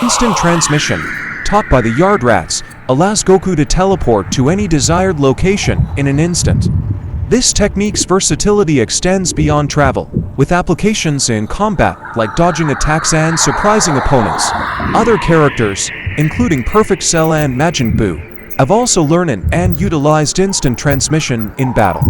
Instant transmission, taught by the Yard Rats, allows Goku to teleport to any desired location in an instant. This technique's versatility extends beyond travel, with applications in combat like dodging attacks and surprising opponents. Other characters, including Perfect Cell and Majin Buu, have also learned and utilized instant transmission in battle.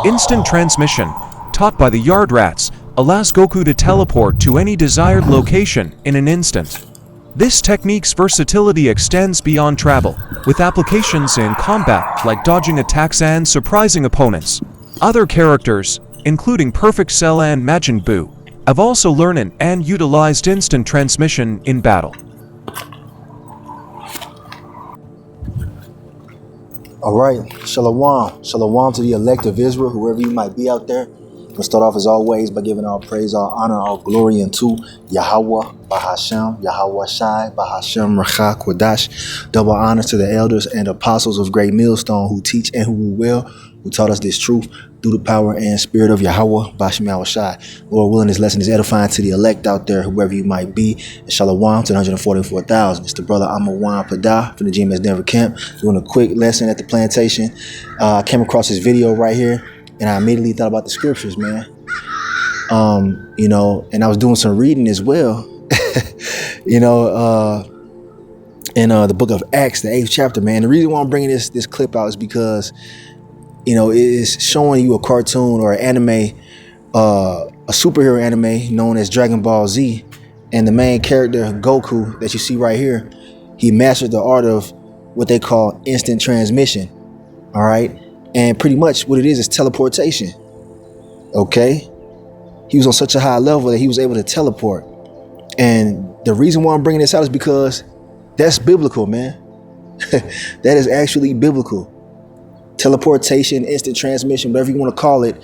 Instant transmission, taught by the Yard Rats, allows Goku to teleport to any desired location in an instant. This technique's versatility extends beyond travel, with applications in combat like dodging attacks and surprising opponents. Other characters, including Perfect Cell and Majin Buu, have also learned and utilized instant transmission in battle. All right, Shalom. Shalom to the elect of Israel, whoever you might be out there. We'll start off as always by giving all praise, all honor, all glory unto Yahweh, Bahashem, Yahweh Shai, Bahashem, Racha, Kodash. Double honor to the elders and apostles of Great Millstone who teach and who will, who taught us this truth through the power and spirit of Yahweh, Bahashem, Yahweh Shai. Lord willing, this lesson is edifying to the elect out there, whoever you might be. And Shalom to the 144,000. It's the brother Amawan Padah from the GMS Denver camp, doing a quick lesson at the plantation. I came across this video right here, and I immediately thought about the scriptures, man. And I was doing some reading as well. In the book of Acts, the 8th chapter, man. The reason why I'm bringing this clip out is because, it is showing you a cartoon or an anime, a superhero anime known as Dragon Ball Z. And the main character, Goku, that you see right here, he mastered the art of what they call instant transmission. All right. And pretty much what it is teleportation. Okay. He was on such a high level that he was able to teleport. And the reason why I'm bringing this out is because that's biblical, man. That is actually biblical. Teleportation, instant transmission, whatever you want to call it,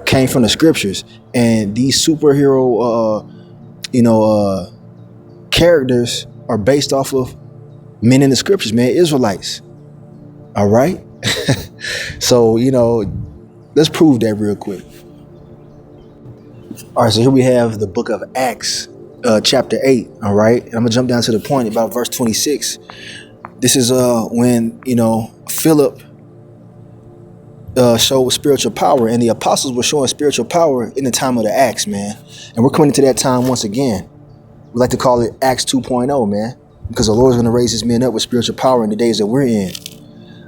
came from the scriptures. And these superhero, characters are based off of men in the scriptures, man, Israelites. All right. So, let's prove that real quick. All right, so here we have the book of Acts, chapter 8, all right? And I'm going to jump down to the point about verse 26. This is when, Philip showed spiritual power, and the apostles were showing spiritual power in the time of the Acts, man. And we're coming into that time once again. We like to call it Acts 2.0, man, because the Lord's going to raise his men up with spiritual power in the days that we're in.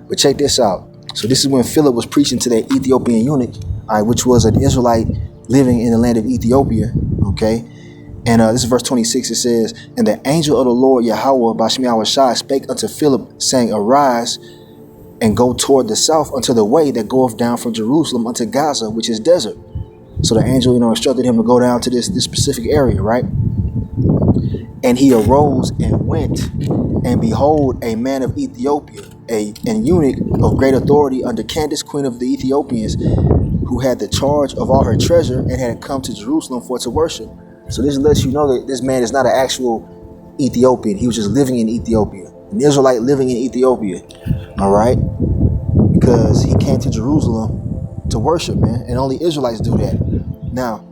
But check this out. So this is when Philip was preaching to that Ethiopian eunuch, which was an Israelite living in the land of Ethiopia. Okay. And this is verse 26. It says, "And the angel of the Lord Yahweh Bahashem Yahweh Shai spake unto Philip, saying, Arise and go toward the south unto the way that goeth down from Jerusalem unto Gaza, which is desert." So the angel, instructed him to go down to this specific area, right? And he arose and went, and behold, a man of Ethiopia, an eunuch of great authority under Candace, queen of the Ethiopians, who had the charge of all her treasure and had come to Jerusalem for to worship. So this lets you know that this man is not an actual Ethiopian. He was just living in Ethiopia, an Israelite living in Ethiopia. All right, because he came to Jerusalem to worship, man, and only Israelites do that. Now,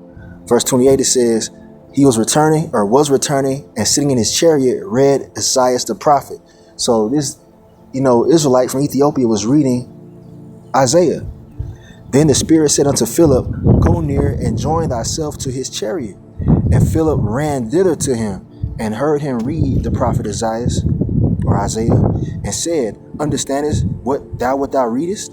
verse 28, it says, he was returning, and sitting in his chariot read Isaiah the prophet. So this, Israelite from Ethiopia was reading Isaiah. Then the Spirit said unto Philip, Go near and join thyself to his chariot. And Philip ran thither to him and heard him read the prophet Isaiah, and said, Understandest what thou readest?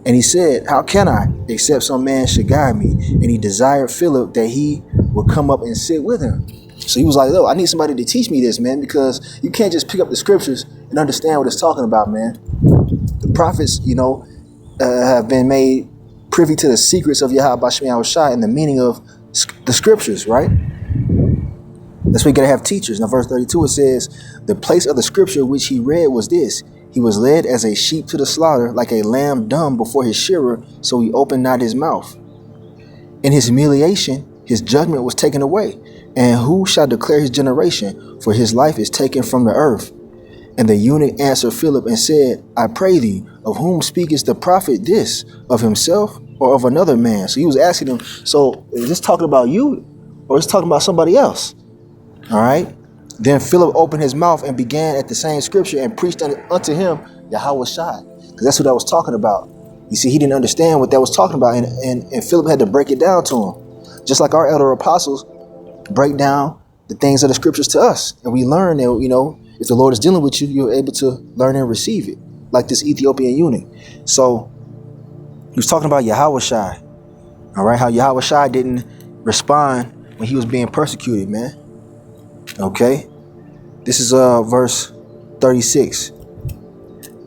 And he said, How can I, except some man should guide me? And he desired Philip that he would come up and sit with him. So he was like, I need somebody to teach me this, man, because you can't just pick up the scriptures and understand what it's talking about, man. The prophets, have been made privy to the secrets of Yahweh Bahashem Yahweh Shai and the meaning of the scriptures, right? That's why you got to have teachers. Now, verse 32, it says, The place of the scripture which he read was this: He was led as a sheep to the slaughter, like a lamb dumb before his shearer, so he opened not his mouth. In his humiliation, his judgment was taken away. And who shall declare his generation? For his life is taken from the earth. And the eunuch answered Philip and said, I pray thee, of whom speaketh the prophet this? Of himself or of another man? So he was asking him, so is this talking about you or is this talking about somebody else? All right. Then Philip opened his mouth and began at the same scripture and preached unto him Yahweh Shai. Because that's what I was talking about. You see, he didn't understand what that was talking about, and Philip had to break it down to him. Just like our elder apostles break down the things of the scriptures to us. And we learn that, you know, if the Lord is dealing with you, you're able to learn and receive it. Like this Ethiopian eunuch. So he was talking about Yahweh Shai. All right, how Yahweh Shai didn't respond when he was being persecuted, man. Okay, this is verse 36.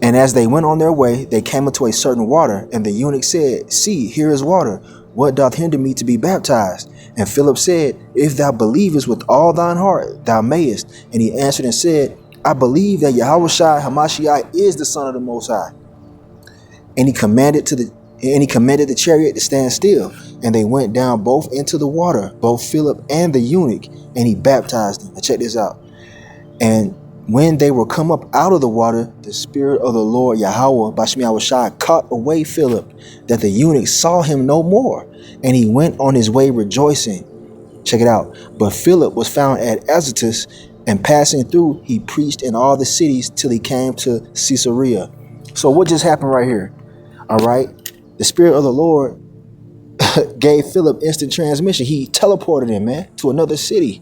And as they went on their way, they came into a certain water, and the eunuch said, See, here is water. What doth hinder me to be baptized? And Philip said, If thou believest with all thine heart, thou mayest. And he answered and said, I believe that Yahweh Shai Hamashiach is the Son of the Most High. And he commanded the chariot to stand still. And they went down both into the water, both Philip and the eunuch, and he baptized them. Now check this out. And when they were come up out of the water, the Spirit of the Lord Yahweh Bashmi Awashai caught away Philip, that the eunuch saw him no more, and he went on his way rejoicing. Check it out. But Philip was found at Azotus, and passing through, he preached in all the cities till he came to Caesarea. So what just happened right here? All right. The Spirit of the Lord gave Philip instant transmission. He teleported him, man, to another city.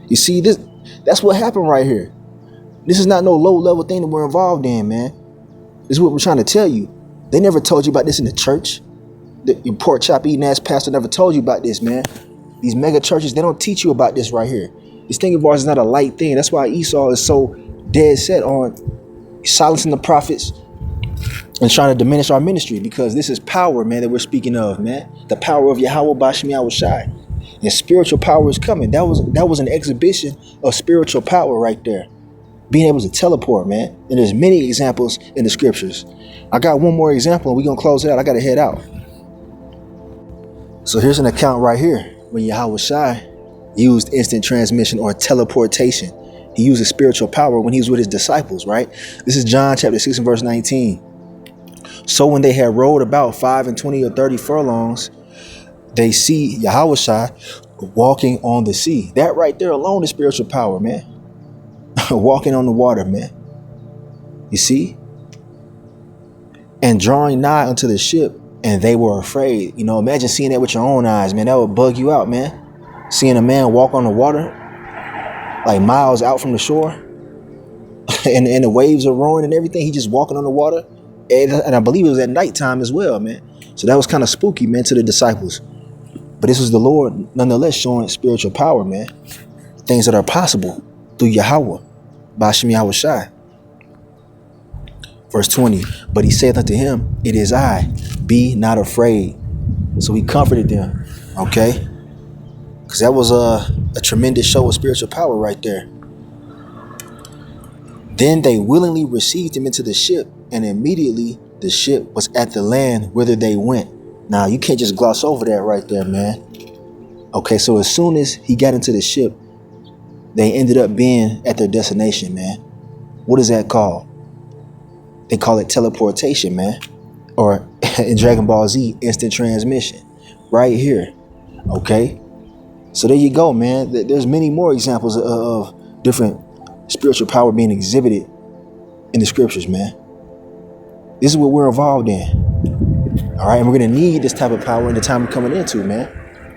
You see this? That's what happened right here. This is not no low level thing that we're involved in, man. This is what we're trying to tell you. They never told you about this in the church. Your pork chop eating ass pastor never told you about this, man. These mega churches, they don't teach you about this right here. This thing of ours is not a light thing. That's why Esau is so dead set on silencing the prophets and trying to diminish our ministry, because this is power, man, that we're speaking of, man. The power of Yahweh Bashmi Awashai. And spiritual power is coming. That was an exhibition of spiritual power right there. Being able to teleport, man. And there's many examples in the scriptures. I got one more example and we're going to close it out. I got to head out. So here's an account right here when Yahweh Shai used instant transmission or teleportation. He used his spiritual power when he was with his disciples, right? This is John chapter 6 and verse 19. So when they had rowed about 5 and 20 or 30 furlongs, they see Yahweh Shai walking on the sea. That right there alone is spiritual power, man. Walking on the water, man. You see? And drawing nigh unto the ship, and they were afraid. You know, imagine seeing that with your own eyes, man. That would bug you out, man. Seeing a man walk on the water, like miles out from the shore, and the waves are roaring and everything. He just walking on the water. And I believe it was at nighttime as well, man. So that was kind of spooky, man, to the disciples. But this was the Lord, nonetheless, showing spiritual power, man. Things that are possible through Yahweh, Bashmi Awashai. Verse 20, but he saith unto him, It is I, be not afraid. So he comforted them, okay? Because that was a tremendous show of spiritual power right there. Then they willingly received him into the ship, and immediately the ship was at the land whither they went. Now, you can't just gloss over that right there, man. Okay, so as soon as he got into the ship, they ended up being at their destination, man. What is that called? They call it teleportation, man. Or in Dragon Ball Z, instant transmission. Right here. Okay? So there you go, man. There's many more examples of different spiritual power being exhibited in the scriptures, man. This is what we're involved in. All right, and we're going to need this type of power in the time we're coming into, man.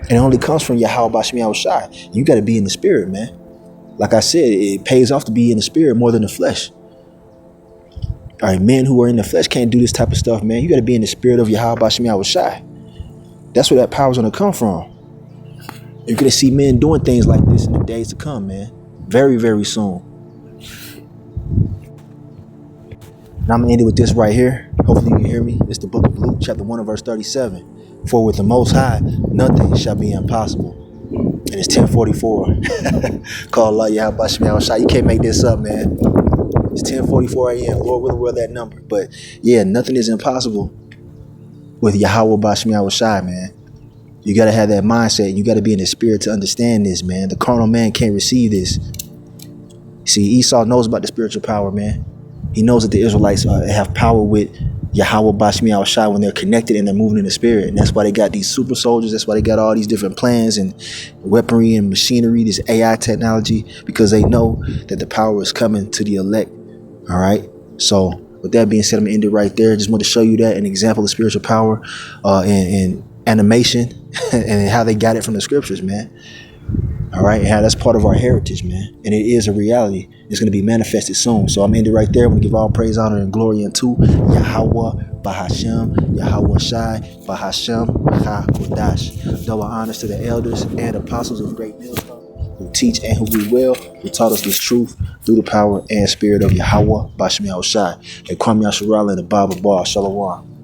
And it only comes from Yahweh Bashmi Awashai. You got to be in the spirit, man. Like I said, it pays off to be in the spirit more than the flesh. All right, men who are in the flesh can't do this type of stuff, man. You got to be in the spirit of Yahweh Bashmi Awashai. That's where that power's going to come from. You're going to see men doing things like this in the days to come, man. Very, very soon. And I'm going to end it with this right here. Hopefully you can hear me. It's the book of Luke, chapter 1 and verse 37. For with the Most High, nothing shall be impossible. And it's 10:44. Call Allah Yahweh Bashmi Awashai. You can't make this up, man. It's 10:44 a.m. Lord willing, we're that number. But yeah, nothing is impossible with Yahweh Bashmi Awashai, man. You got to have that mindset. You got to be in the spirit to understand this, man. The carnal man can't receive this. See, Esau knows about the spiritual power, man. He knows that the Israelites have power with Yahweh Bashmi Al Shai when they're connected and they're moving in the spirit. And that's why they got these super soldiers. That's why they got all these different plans and weaponry and machinery, this AI technology, because they know that the power is coming to the elect. All right. So with that being said, I'm going to end it right there. Just want to show you that an example of spiritual power in animation and how they got it from the scriptures, man. All right, and how that's part of our heritage, man. And it is a reality. It's going to be manifested soon. So I'm ending right there. I'm going to give all praise, honor, and glory unto Yahweh Bahashem, Yahweh Shai, Bahashem, HaKodash. Double honors to the elders and apostles of Great Millstone who teach and who do well, who taught us this truth through the power and spirit of Yahweh Bashmi Shai. And Kwame Yasharala and the Bible Bar. Shalom.